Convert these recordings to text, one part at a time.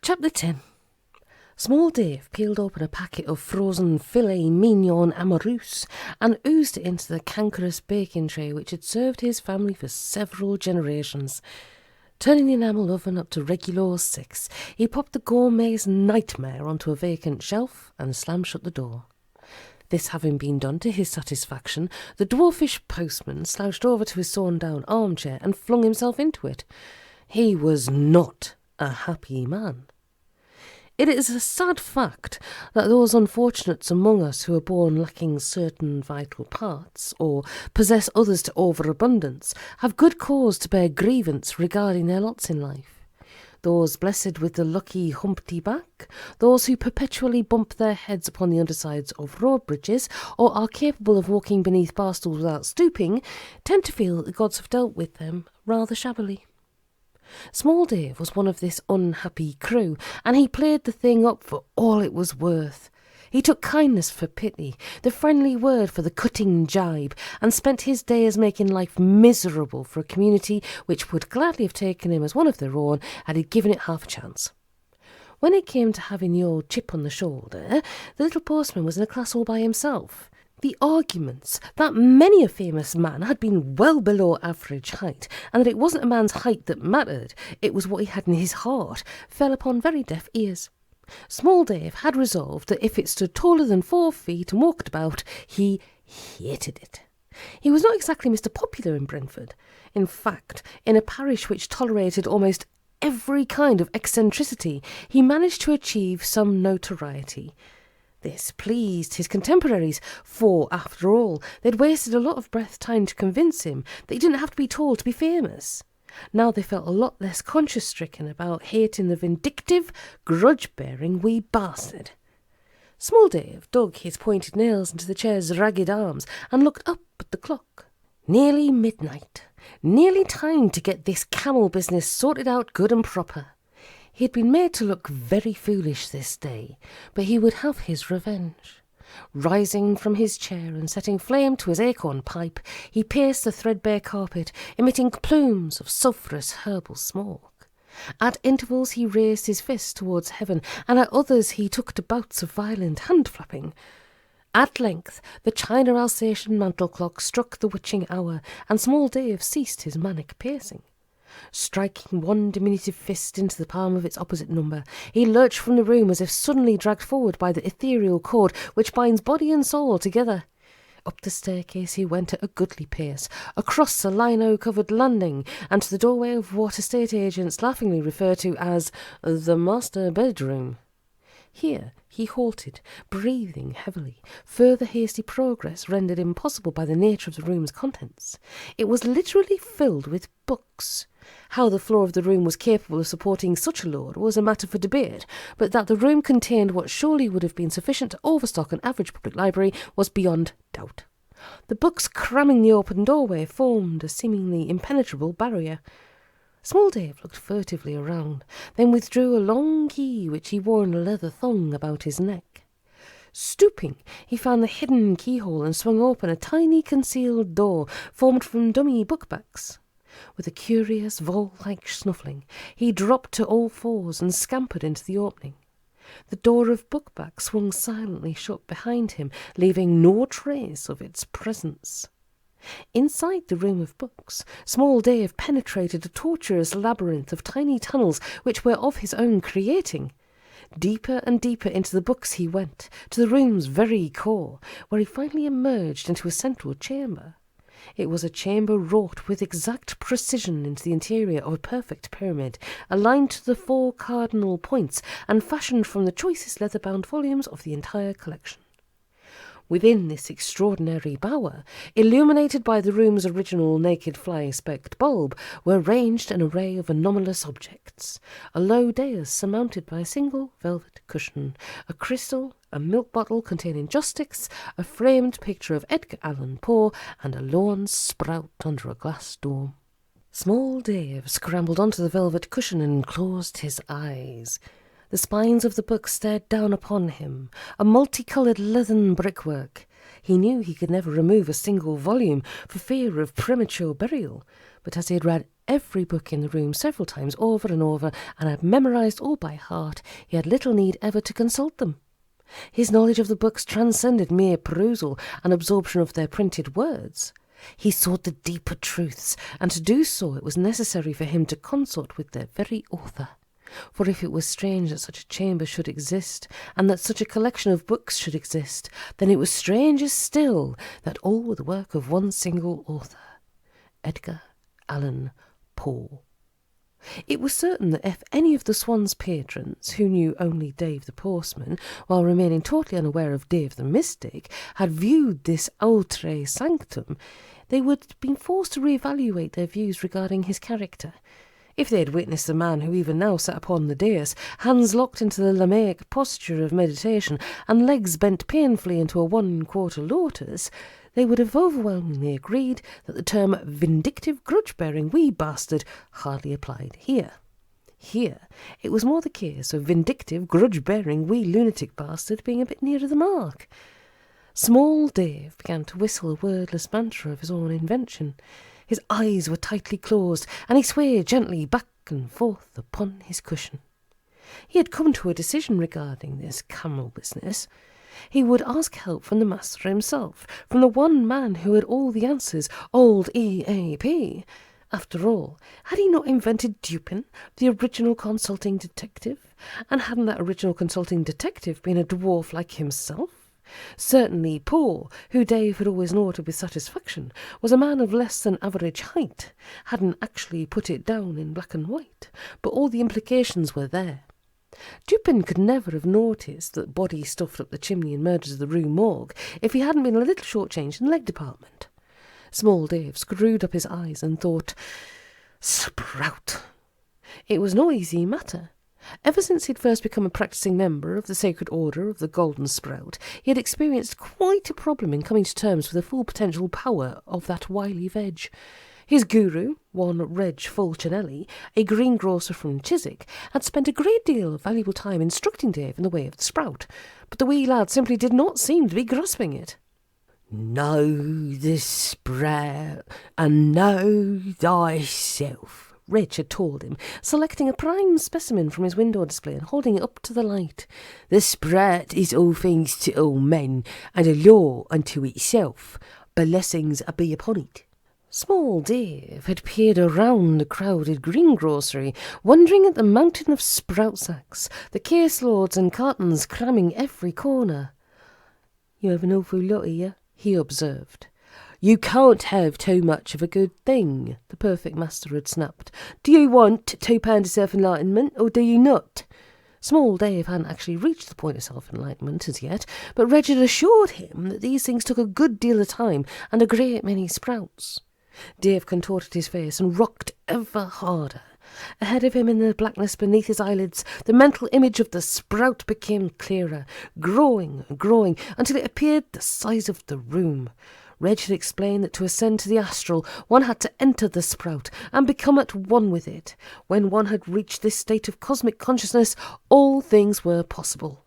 Chapter 10. Small Dave peeled open a packet of frozen filet mignon amoureuse and oozed it into the cankerous baking tray which had served his family for several generations. Turning the enamel oven up to regular 6, he popped the gourmet's nightmare onto a vacant shelf and slammed shut the door. This having been done to his satisfaction, the dwarfish postman slouched over to his sawn-down armchair and flung himself into it. He was not a happy man. It is a sad fact that those unfortunates among us who are born lacking certain vital parts, or possess others to overabundance, have good cause to bear grievance regarding their lots in life. Those blessed with the lucky humpty back, those who perpetually bump their heads upon the undersides of road bridges, or are capable of walking beneath bar stools without stooping, tend to feel that the gods have dealt with them rather shabbily. Small Dave was one of this unhappy crew, and he played the thing up for all it was worth. He took kindness for pity, the friendly word for the cutting jibe, and spent his days making life miserable for a community which would gladly have taken him as one of their own had he given it half a chance. When it came to having the old chip on the shoulder, the little postman was in a class all by himself. The arguments that many a famous man had been well below average height, and that it wasn't a man's height that mattered, it was what he had in his heart, fell upon very deaf ears. Small Dave had resolved that if it stood taller than 4 feet and walked about, he hated it. He was not exactly Mr. Popular in Brentford. In fact, in a parish which tolerated almost every kind of eccentricity, he managed to achieve some notoriety. This pleased his contemporaries, for, after all, they'd wasted a lot of breath trying to convince him that he didn't have to be tall to be famous. Now they felt a lot less conscience-stricken about hating the vindictive, grudge-bearing wee bastard. Small Dave dug his pointed nails into the chair's ragged arms and looked up at the clock. Nearly midnight. Nearly time to get this camel business sorted out good and proper. He had been made to look very foolish this day, but he would have his revenge. Rising from his chair and setting flame to his acorn pipe, he paced the threadbare carpet, emitting plumes of sulphurous herbal smoke. At intervals he raised his fist towards heaven, and at others he took to bouts of violent hand-flapping. At length the china Alsatian mantel clock struck the witching hour, and Small Dave ceased his manic pacing. Striking one diminutive fist into the palm of its opposite number, he lurched from the room as if suddenly dragged forward by the ethereal cord which binds body and soul together. Up the staircase he went at a goodly pace, across the lino-covered landing, and to the doorway of what estate agents laughingly refer to as the master bedroom. Here he halted, breathing heavily, further hasty progress rendered impossible by the nature of the room's contents. It was literally filled with books. How the floor of the room was capable of supporting such a load was a matter for debate, but that the room contained what surely would have been sufficient to overstock an average public library was beyond doubt. The books cramming the open doorway formed a seemingly impenetrable barrier. Small Dave looked furtively around, then withdrew a long key which he wore in a leather thong about his neck. Stooping, he found the hidden keyhole and swung open a tiny concealed door formed from dummy bookbacks. With a curious vole-like snuffling, he dropped to all fours and scampered into the opening. The door of bookback swung silently shut behind him, leaving no trace of its presence. Inside the room of books, Small Dave penetrated a tortuous labyrinth of tiny tunnels which were of his own creating. Deeper and deeper into the books he went, to the room's very core, where he finally emerged into a central chamber. It was a chamber wrought with exact precision into the interior of a perfect pyramid, aligned to the 4 cardinal points, and fashioned from the choicest leather-bound volumes of the entire collection. Within this extraordinary bower, illuminated by the room's original naked fly-specked bulb, were ranged an array of anomalous objects. A low dais surmounted by a single velvet cushion, a crystal, a milk bottle containing joss-sticks, a framed picture of Edgar Allan Poe, and a lawn sprout under a glass dome. Small Dave scrambled onto the velvet cushion and closed his eyes. The spines of the books stared down upon him, a multicoloured leathern brickwork. He knew he could never remove a single volume for fear of premature burial, but as he had read every book in the room several times over and over, and had memorised all by heart, he had little need ever to consult them. His knowledge of the books transcended mere perusal and absorption of their printed words. He sought the deeper truths, and to do so it was necessary for him to consort with their very author. For if it was strange that such a chamber should exist, and that such a collection of books should exist, then it was stranger still that all were the work of one single author, Edgar Allan Poe. It was certain that if any of the Swan's patrons, who knew only Dave the Postman, while remaining totally unaware of Dave the Mystic, had viewed this outre sanctum, they would have been forced to re-evaluate their views regarding his character. If they had witnessed the man who even now sat upon the dais, hands locked into the Lamaic posture of meditation, and legs bent painfully into a 1/4 lotus, they would have overwhelmingly agreed that the term vindictive grudge-bearing wee bastard hardly applied here. Here it was more the case of vindictive grudge-bearing wee lunatic bastard being a bit nearer the mark. Small Dave began to whistle a wordless mantra of his own invention. His eyes were tightly closed, and he swayed gently back and forth upon his cushion. He had come to a decision regarding this camel business. He would ask help from the master himself, from the one man who had all the answers, old EAP. After all, had he not invented Dupin, the original consulting detective? And hadn't that original consulting detective been a dwarf like himself? Certainly Poe, who Dave had always noted with satisfaction, was a man of less than average height, hadn't actually put it down in black and white, but all the implications were there. Dupin could never have noticed that body stuffed up the chimney in Murders of the Rue Morgue if he hadn't been a little short-changed in the leg department. Small Dave screwed up his eyes and thought, Sprout. It was no easy matter. Ever since he'd first become a practising member of the Sacred Order of the Golden Sprout, he had experienced quite a problem in coming to terms with the full potential power of that wily veg. His guru, one Reg Fulcinelli, a greengrocer from Chiswick, had spent a great deal of valuable time instructing Dave in the way of the sprout, but the wee lad simply did not seem to be grasping it. Know the sprout, and know thyself, Reg had told him, selecting a prime specimen from his window display and holding it up to the light. The sprout is all things to all men, and a law unto itself. Blessings be upon it. Small Dave had peered around the crowded greengrocery, wondering at the mountain of sprout sacks, the caseloads and cartons cramming every corner. You have an awful lot here, he observed. You can't have too much of a good thing, the perfect master had snapped. Do you want £2 of self-enlightenment, or do you not? Small Dave hadn't actually reached the point of self-enlightenment as yet, but Reg had assured him that these things took a good deal of time and a great many sprouts. Dave contorted his face and rocked ever harder. Ahead of him in the blackness beneath his eyelids, the mental image of the sprout became clearer, growing and growing, until it appeared the size of the room. Reg had explained that to ascend to the astral, one had to enter the sprout and become at one with it. When one had reached this state of cosmic consciousness, all things were possible.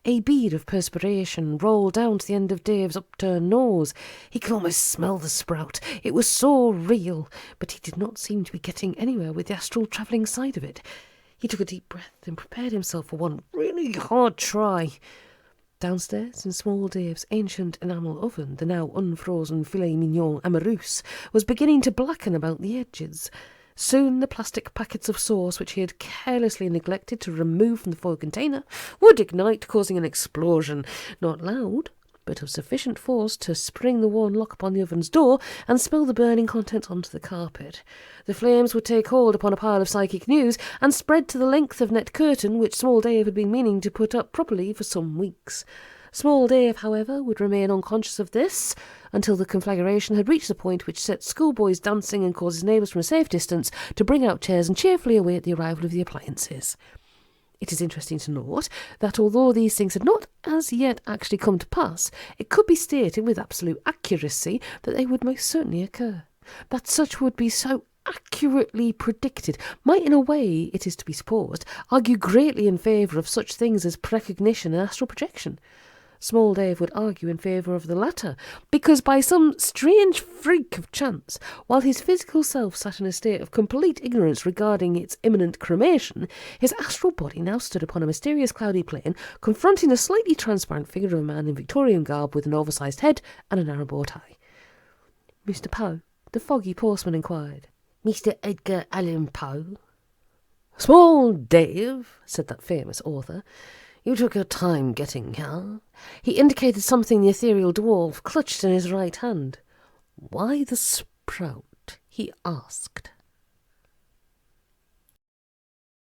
A bead of perspiration rolled down to the end of Dave's upturned nose. He could almost smell the sprout. It was so real, but he did not seem to be getting anywhere with the astral travelling side of it. He took a deep breath and prepared himself for one really hard try. Downstairs, in Small Dave's ancient enamel oven, the now unfrozen filet mignon amoureuse was beginning to blacken about the edges. Soon the plastic packets of sauce, which he had carelessly neglected to remove from the foil container, would ignite, causing an explosion, not loud, but of sufficient force to spring the worn lock upon the oven's door and spill the burning contents onto the carpet. The flames would take hold upon a pile of psychic news and spread to the length of net curtain which Small Dave had been meaning to put up properly for some weeks. Small Dave, however, would remain unconscious of this until the conflagration had reached the point which set schoolboys dancing and caused his neighbours from a safe distance to bring out chairs and cheerfully await the arrival of the appliances. It is interesting to note that although these things had not as yet actually come to pass, it could be stated with absolute accuracy that they would most certainly occur. That such would be so accurately predicted might, in a way, it is to be supposed, argue greatly in favour of such things as precognition and astral projection. Small Dave would argue in favour of the latter, because by some strange freak of chance, while his physical self sat in a state of complete ignorance regarding its imminent cremation, his astral body now stood upon a mysterious cloudy plain, confronting a slightly transparent figure of a man in Victorian garb with an oversized head and a narrow bow tie. "Mr. Poe?" the foggy postman inquired. "Mr. Edgar Allan Poe?" "Small Dave," said that famous author, "you took your time getting here." He indicated something the ethereal dwarf clutched in his right hand. "Why the sprout?" he asked.